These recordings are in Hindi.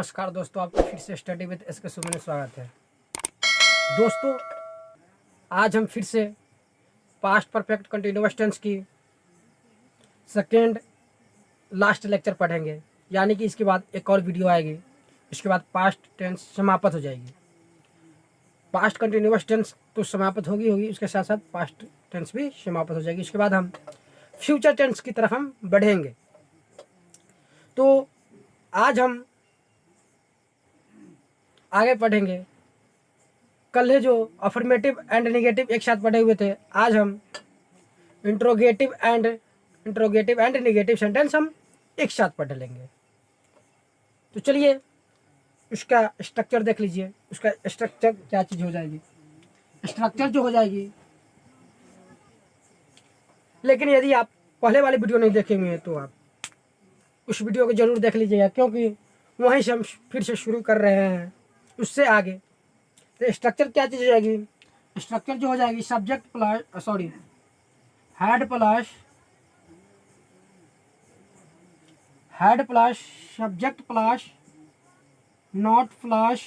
नमस्कार दोस्तों, आपका फिर से स्टडी विद एस के सुमन में स्वागत है। दोस्तों, आज हम फिर से पास्ट परफेक्ट कंटिन्यूअस टेंस की सेकेंड लास्ट लेक्चर पढ़ेंगे, यानी कि इसके बाद एक और वीडियो आएगी। इसके बाद पास्ट टेंस समाप्त हो जाएगी। पास्ट कंटिन्यूअस टेंस तो समाप्त होगी, उसके साथ साथ पास्ट टेंस भी समाप्त हो जाएगी। इसके बाद हम फ्यूचर टेंस की तरफ हम बढ़ेंगे। तो आज हम आगे पढ़ेंगे। कल है जो अफर्मेटिव एंड नेगेटिव एक साथ पढ़े हुए थे, आज हम इंट्रोगेटिव एंड नेगेटिव सेंटेंस हम एक साथ पढ़ लेंगे। तो चलिए उसका स्ट्रक्चर देख लीजिए। उसका स्ट्रक्चर क्या चीज़ हो जाएगी, स्ट्रक्चर जो हो जाएगी। लेकिन यदि आप पहले वाले वीडियो नहीं देखे हुए हैं तो आप उस वीडियो को जरूर देख लीजिएगा, क्योंकि वहीं से हम फिर से शुरू कर रहे हैं उससे आगे। तो स्ट्रक्चर क्या चीज़ हो जाएगी, स्ट्रक्चर जो हो जाएगी subject plus had plus subject plus not plus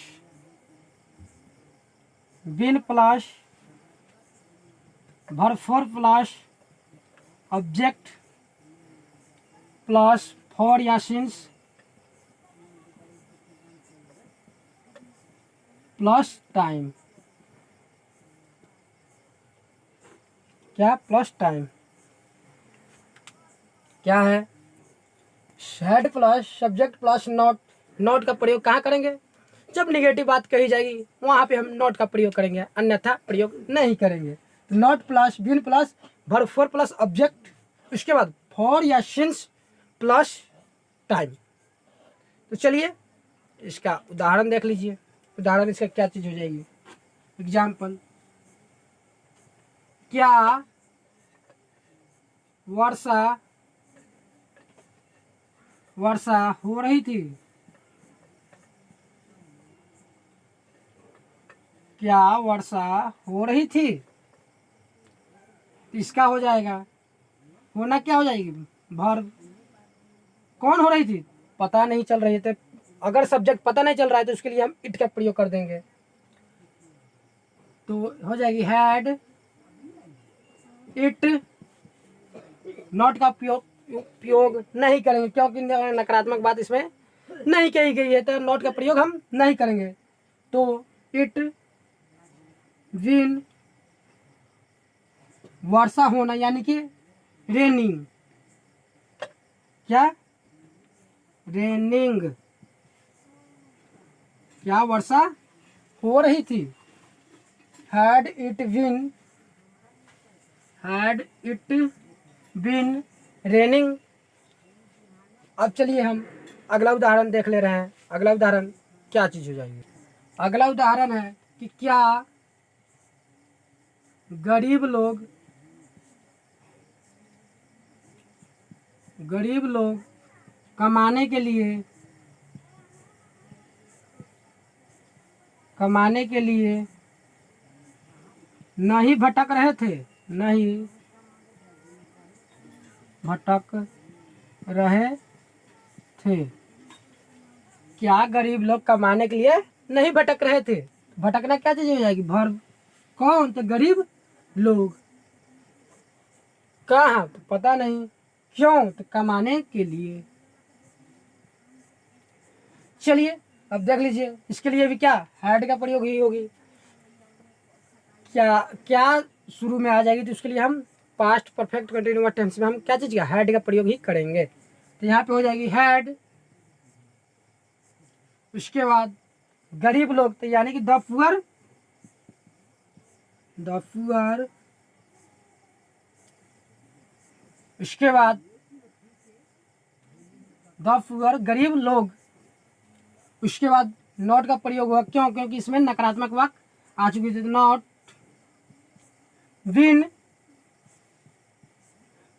been plus verb plus object plus for या सिंस प्लस टाइम। क्या प्लस टाइम क्या है? Had plus subject plus not का प्रयोग कहाँ करेंगे? जब निगेटिव बात कही जाएगी वहाँ पे हम नॉट का प्रयोग करेंगे, अन्यथा प्रयोग नहीं करेंगे। तो not plus been plus verb four plus object, उसके बाद फॉर या सिंस प्लस टाइम। तो चलिए इसका उदाहरण देख लीजिए। उदाहरण इसका क्या चीज़ हो जाएगी? एग्जाम्पल, क्या वर्षा हो रही थी? क्या वर्षा हो रही थी? इसका हो जाएगा होना क्या हो जाएगी? वर्ब। कौन हो रही थी? पता नहीं चल रही है। अगर सब्जेक्ट पता नहीं चल रहा है तो उसके लिए हम इट का प्रयोग कर देंगे। तो हो जाएगी हैड इट। नॉट का प्रयोग नहीं करेंगे क्योंकि नकारात्मक बात इसमें नहीं कही गई है, तो नॉट का प्रयोग हम नहीं करेंगे। तो इट विल वर्षा होना, यानी कि रेनिंग। क्या? रेनिंग। क्या वर्षा हो रही थी? Had it been raining. अब चलिए हम अगला उदाहरण देख ले रहे हैं। अगला उदाहरण क्या चीज़ हो जाएगी? अगला उदाहरण है कि क्या गरीब लोग कमाने के लिए नहीं भटक रहे थे? नहीं भटक रहे थे। क्या गरीब लोग कमाने के लिए नहीं भटक रहे थे? भटकना क्या चीज़ हो जाएगी? वर्ब। कौन? तो गरीब लोग। कहाँ? तो पता नहीं। क्यों? तो कमाने के लिए। चलिए अब देख लीजिए, इसके लिए भी क्या हैड का प्रयोग ही होगी। क्या शुरू में आ जाएगी? तो उसके लिए हम पास्ट परफेक्ट कंटिन्यूअस टेंस में हम क्या चीज़ का हैड का प्रयोग ही करेंगे। तो यहाँ पे हो जाएगी हैड, उसके बाद गरीब लोग, तो यानी कि द पुअर, उसके बाद द पुअर गरीब लोग, उसके बाद नॉट का प्रयोग हुआ। क्यों? क्योंकि इसमें नकारात्मक वाक्य आ चुकी थी। नॉट विन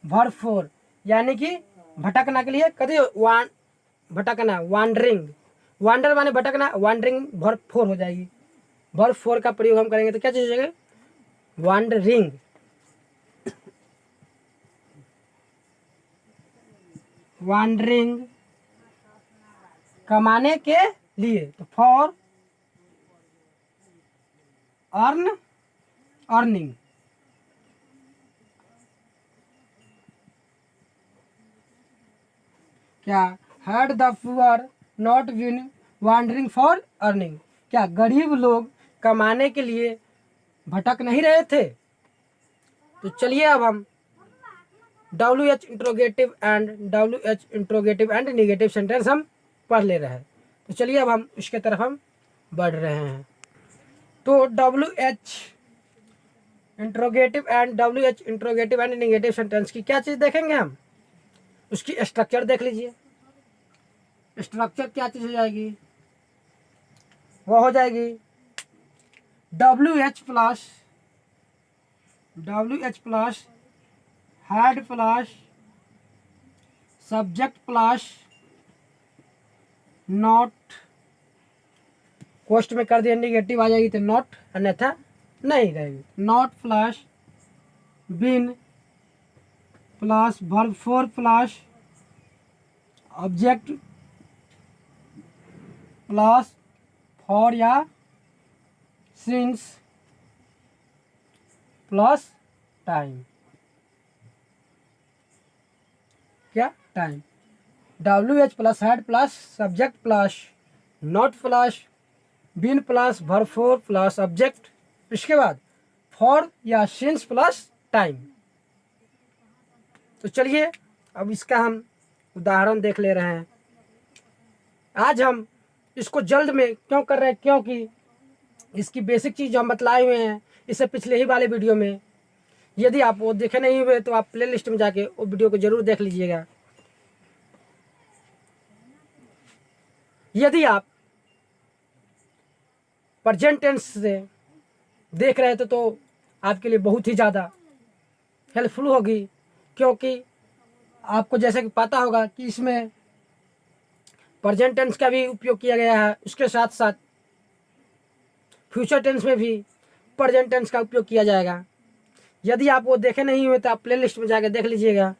वर्ब फोर, यानी कि भटकना के लिए कभी भटकना, वांडरिंग। वांडर माने भटकना, वांडरिंग वर्ब फोर हो जाएगी। वर्ब फोर का प्रयोग हम करेंगे तो क्या चीज हो जाएगा? वांडरिंग। कमाने के लिए, तो फॉर अर्निंग। क्या had the poor not been wandering for earning, क्या गरीब लोग कमाने के लिए भटक नहीं रहे थे। तो चलिए अब हम WH interrogative and negative sentence हम पढ़ ले रहे हैं। तो चलिए अब हम उसके तरफ हम बढ़ रहे हैं। तो WH interrogative and negative sentence की क्या चीज़ देखेंगे हम, उसकी स्ट्रक्चर देख लीजिए। स्ट्रक्चर क्या चीज़ हो जाएगी, वो हो जाएगी WH plus had plus subject plus not, कोष्ट में कर दिया निगेटिव आ जाएगी तो नॉट, अन्यथा नहीं रहेगी। Not plus been plus verb four plus object plus for या सिंस प्लस टाइम। क्या time, WH plus had plus subject plus not plus been plus verb four plus object, इसके बाद फॉर या सिंस प्लस टाइम। तो चलिए अब इसका हम उदाहरण देख ले रहे हैं। आज हम इसको जल्द में क्यों कर रहे हैं, क्योंकि इसकी बेसिक चीज़ जो हम बतलाए हुए हैं इससे पिछले ही वाले वीडियो में, यदि आप वो देखे नहीं हुए तो आप प्लेलिस्ट में जाके वो वीडियो को जरूर देख लीजिएगा। यदि आप प्रेजेंट टेंस से देख रहे थे तो आपके लिए बहुत ही ज़्यादा हेल्पफुल होगी, क्योंकि आपको जैसे कि पता होगा कि इसमें प्रेजेंट टेंस का भी उपयोग किया गया है, उसके साथ साथ फ्यूचर टेंस में भी प्रेजेंट टेंस का उपयोग किया जाएगा। यदि आप वो देखे नहीं हुए तो आप प्लेलिस्ट में जाकर देख लीजिएगा,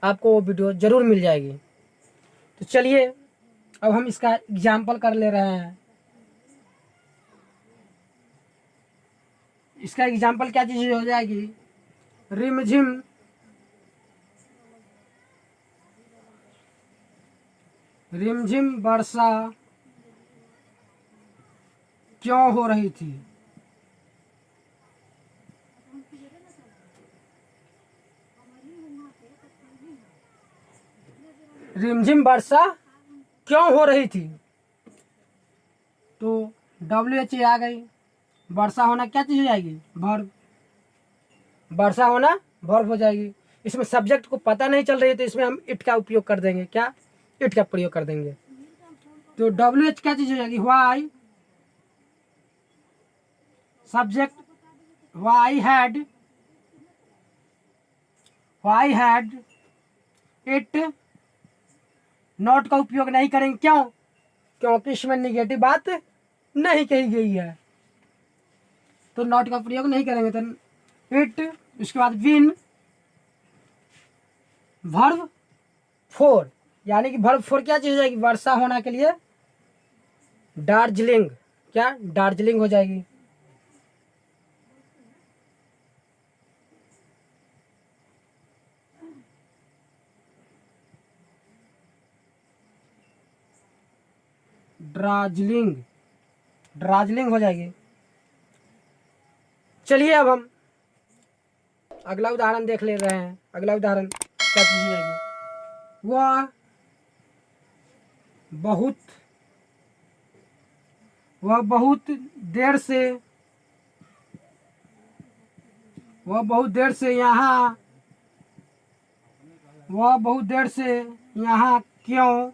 आपको वो वीडियो ज़रूर मिल जाएगी। तो चलिए अब हम इसका एग्जाम्पल कर ले रहे हैं। इसका एग्जाम्पल क्या चीज़ हो जाएगी, रिमझिम वर्षा क्यों हो रही थी। रिमझिम वर्षा क्यों हो रही थी, तो WH आ गई। वर्षा होना क्या चीज़ हो जाएगी, वर्ब। वर्षा होना वर्ब हो जाएगी। इसमें सब्जेक्ट को पता नहीं चल रही है तो इसमें हम इट का उपयोग कर देंगे। क्या, इट का प्रयोग कर देंगे। तो WH क्या चीज़ हो जाएगी, why. Subject why had it. Not का उपयोग नहीं करेंगे, क्यों, क्योंकि इसमें निगेटिव बात नहीं कही गई है, तो नॉट का प्रयोग नहीं करेंगे। तो इट, उसके बाद बीन वर्ब फोर, यानी कि वर्ब फोर क्या चीज हो जाएगी, वर्षा होना के लिए दार्जिलिंग। क्या, दार्जिलिंग हो जाएगी। दार्जिलिंग हो जाएगी। चलिए अब हम अगला उदाहरण देख ले रहे हैं। अगला उदाहरण क्या चीज हो जाएगी, वह बहुत देर से यहाँ क्यों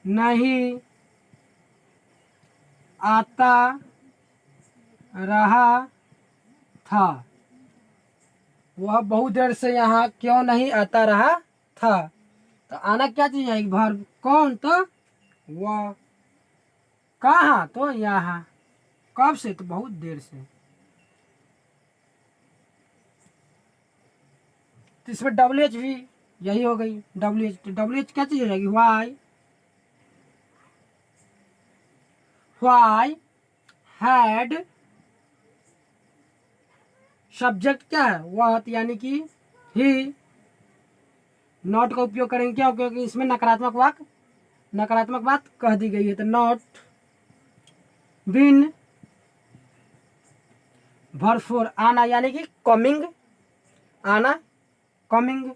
नहीं आता रहा था। वह बहुत देर से यहाँ क्यों नहीं आता रहा था, तो आना क्या चीज है, वर्ब। कौन, तो वह। कहाँ, तो यहाँ। कब से, तो बहुत देर से। तो इसमें WH भी यही हो गई, WH। तो WH क्या चीज हो जाएगी, वाई। व्हाई हैड, सब्जेक्ट क्या है, वह, यानी कि ही। नॉट का उपयोग करेंगे क्या, क्योंकि इसमें नकारात्मक बात कह दी गई है, तो नॉट बीन वर्ब फोर आना, यानी कि कमिंग, आना, कमिंग,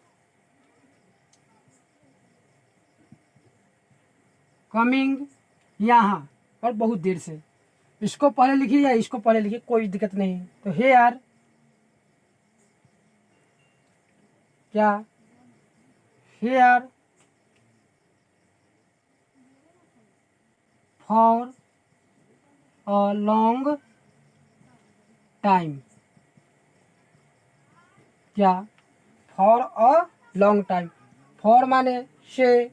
कमिंग यहाँ और बहुत देर से। इसको पहले लिखिए या इसको पहले लिखिए, कोई दिक्कत नहीं। तो हेयर, क्या, here for a long time, क्या, for a long time, for माने से,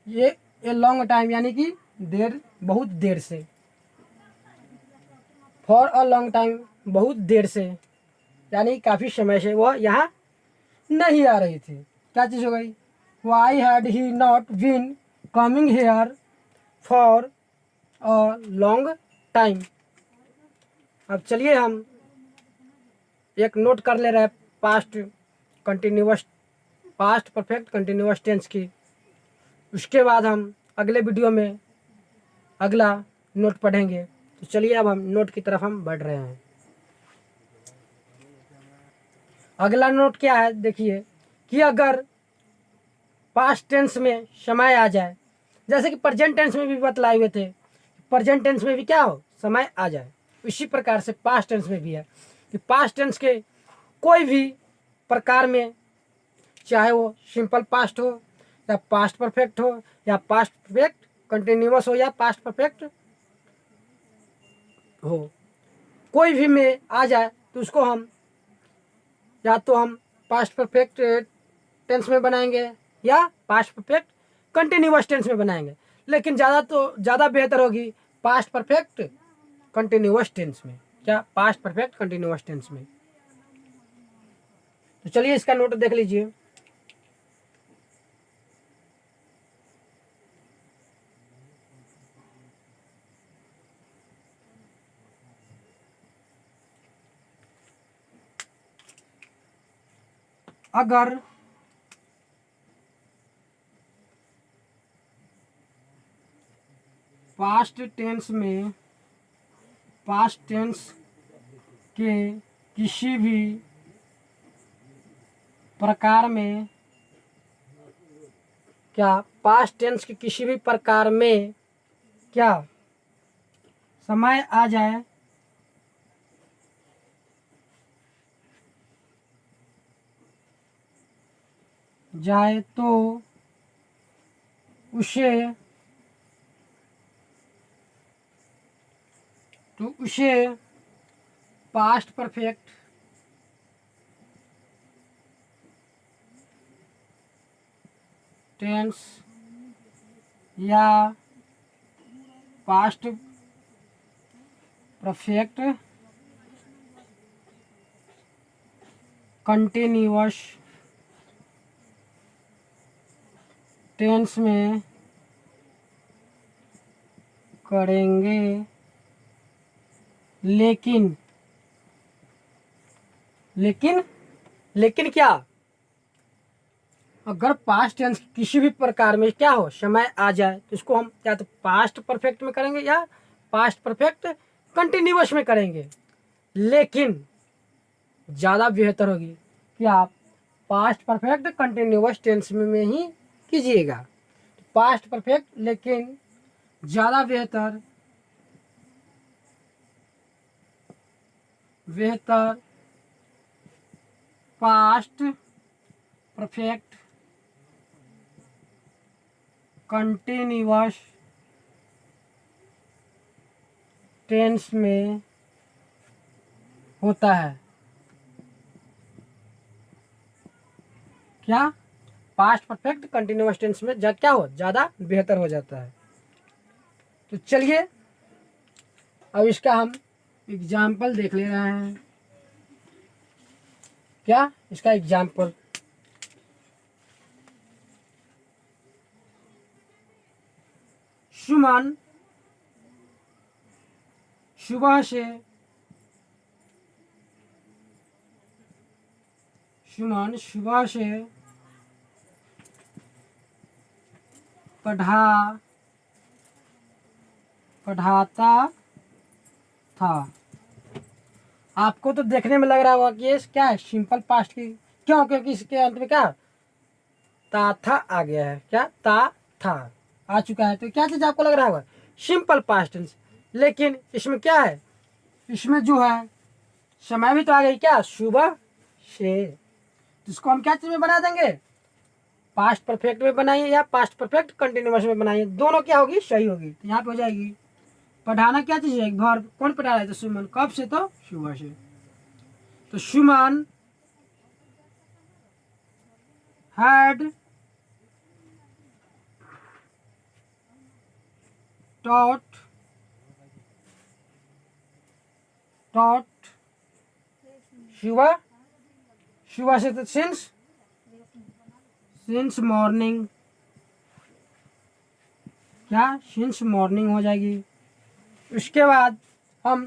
ये लॉन्ग टाइम यानी कि देर, बहुत देर से, फॉर अ लॉन्ग टाइम बहुत देर से, यानी काफ़ी समय से वह यहाँ नहीं आ रही थी। क्या चीज़ हो गई, why had he not been coming here for a long time. अब चलिए हम एक नोट कर ले रहे हैं पास्ट परफेक्ट कंटिन्यूअस टेंस की। उसके बाद हम अगले वीडियो में अगला नोट पढ़ेंगे। तो चलिए अब हम नोट की तरफ हम बढ़ रहे हैं। अगला नोट क्या है, देखिए कि अगर पास्ट टेंस में समय आ जाए, जैसे कि प्रेजेंट टेंस में भी बतलाए हुए थे, प्रेजेंट टेंस में भी क्या हो, समय आ जाए, इसी प्रकार से पास्ट टेंस में भी है कि पास्ट टेंस के कोई भी प्रकार में, चाहे वो सिंपल पास्ट हो या पास्ट परफेक्ट हो या पास्ट परफेक्ट कंटिन्यूअस हो या पास्ट परफेक्ट हो, कोई भी में आ जाए तो उसको हम या तो हम पास्ट परफेक्ट टेंस में बनाएंगे या पास्ट परफेक्ट कंटिन्यूअस टेंस में बनाएंगे, लेकिन ज़्यादा बेहतर होगी पास्ट परफेक्ट कंटिन्यूअस टेंस में। क्या, पास्ट परफेक्ट कंटिन्यूअस टेंस में। तो चलिए इसका नोट देख लीजिए। अगर पास्ट टेंस के किसी भी प्रकार में, क्या, पास्ट टेंस के किसी भी प्रकार में क्या समय आ जाए तो उसे पास्ट परफेक्ट टेंस या पास्ट परफेक्ट कंटिन्यूअस टेंस में करेंगे, लेकिन क्या, अगर पास्ट टेंस किसी भी प्रकार में क्या हो, समय आ जाए तो इसको हम या तो पास्ट परफेक्ट में करेंगे या पास्ट परफेक्ट कंटिन्यूअस में करेंगे, लेकिन ज़्यादा बेहतर होगी कि आप पास्ट परफेक्ट कंटिन्यूअस टेंस में ही कीजिएगा। पास्ट परफेक्ट, लेकिन ज़्यादा बेहतर पास्ट परफेक्ट कंटिन्यूअस टेंस में होता है। क्या, पास्ट परफेक्ट कंटिन्यूअस टेंस में क्या हो, ज़्यादा बेहतर हो जाता है। तो चलिए अब इसका हम एग्जाम्पल देख ले रहे हैं। क्या, इसका एग्जाम्पल, सुमन सुबह से सुमन सुबह से पढ़ाता था। आपको तो देखने में लग रहा होगा कि ये क्या है, सिंपल पास्ट की। क्यों? क्योंकि इसके अंत में क्या ता था आ गया है। क्या ता था आ चुका है, तो क्या चीज आपको लग रहा होगा, सिंपल पास्ट टेंस। लेकिन इसमें क्या है, इसमें जो है समय भी तो आ गई, क्या सुबह से। तो इसको हम क्या चीज में बना देंगे, पास्ट परफेक्ट में बनाइए या पास्ट परफेक्ट कंटिन्यूअस में बनाइए, दोनों क्या होगी, सही होगी। तो यहाँ पे हो जाएगी पढ़ाना क्या चीज है, वर्ब। कौन पढ़ा रहा है, तो सुमन। कब से, तो सुबह से। तो सुमन हैड टॉट सुबह से, तो सिंस मॉर्निंग। क्या सिंस मॉर्निंग हो जाएगी। उसके बाद हम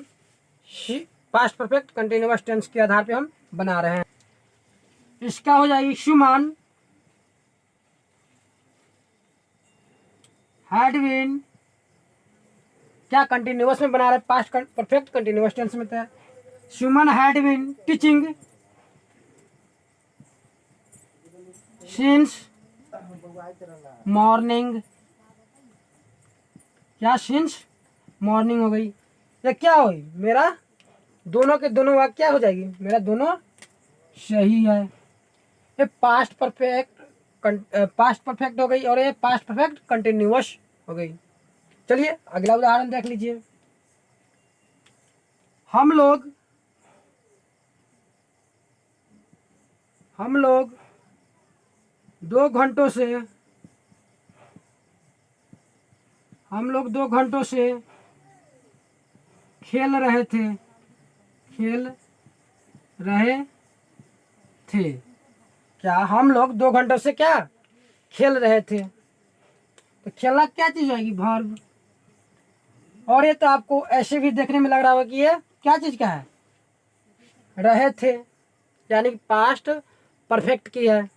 पास्ट परफेक्ट कंटिन्यूअस टेंस के आधार पे हम बना रहे हैं। इसका हो जाएगी सुमन हैड बीन। क्या कंटिन्यूअस में बना रहे हैं, पास्ट परफेक्ट कंटिन्यूअस टेंस में। तो Suman had been teaching since morning. क्या सिंस मॉर्निंग हो गई। ये क्या हुई, मेरा दोनों के दोनों वाक्य क्या हो जाएगी, मेरा दोनों सही है। ये पास्ट परफेक्ट हो गई और ये पास्ट परफेक्ट कंटिन्यूअस हो गई। चलिए अगला उदाहरण देख लीजिए। हम लोग 2 घंटों से खेल रहे थे। क्या हम लोग 2 घंटों से क्या खेल रहे थे। तो खेलना क्या चीज आएगी, वर्ब। और ये तो आपको ऐसे भी देखने में लग रहा होगा कि ये क्या चीज का है, रहे थे, यानी कि पास्ट परफेक्ट की है।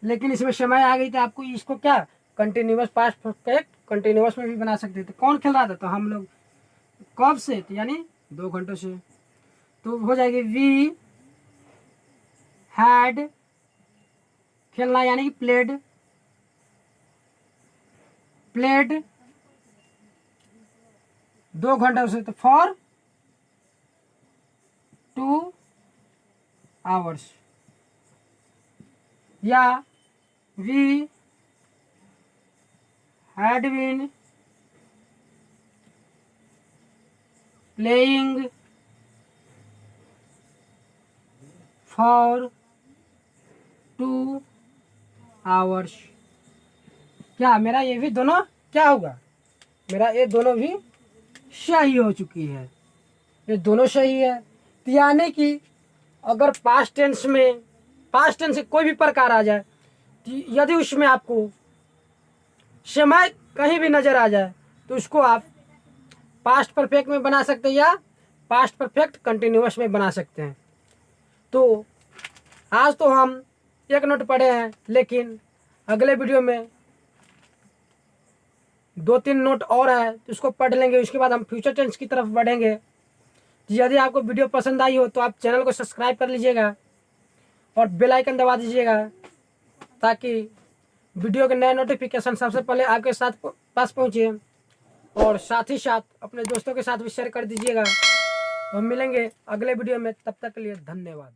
लेकिन इसमें समय आ गई तो आपको इसको क्या कंटिन्यूअस पास्ट परफेक्ट कंटिन्यूअस में भी बना सकते थे। कौन खेल रहा था, तो हम लोग। कब से, तो यानी 2 घंटों से। तो हो जाएगी वी हैड, खेलना यानी कि प्लेड 2 घंटों से, तो फॉर 2 आवर्स। या we had been playing for 2 hours. क्या मेरा ये भी दोनों क्या होगा, मेरा ये दोनों भी सही हो चुकी है। ये दोनों सही है। तो यानी कि अगर पास्ट टेंस से कोई भी प्रकार आ जाए, तो यदि उसमें आपको समय कहीं भी नजर आ जाए, तो उसको आप पास्ट परफेक्ट में बना सकते हैं या पास्ट परफेक्ट कंटिन्यूअस में बना सकते हैं। तो आज तो हम एक नोट पढ़े हैं, लेकिन अगले वीडियो में 2-3 नोट और है, तो उसको पढ़ लेंगे। उसके बाद हम फ्यूचर टेंस की तरफ बढ़ेंगे। यदि आपको वीडियो पसंद आई हो तो आप चैनल को सब्सक्राइब कर लीजिएगा और बेल आइकन दबा दीजिएगा, ताकि वीडियो के नए नोटिफिकेशन सबसे पहले आपके पास पहुंचे। और साथ ही साथ अपने दोस्तों के साथ भी शेयर कर दीजिएगा। तो हम मिलेंगे अगले वीडियो में, तब तक के लिए धन्यवाद।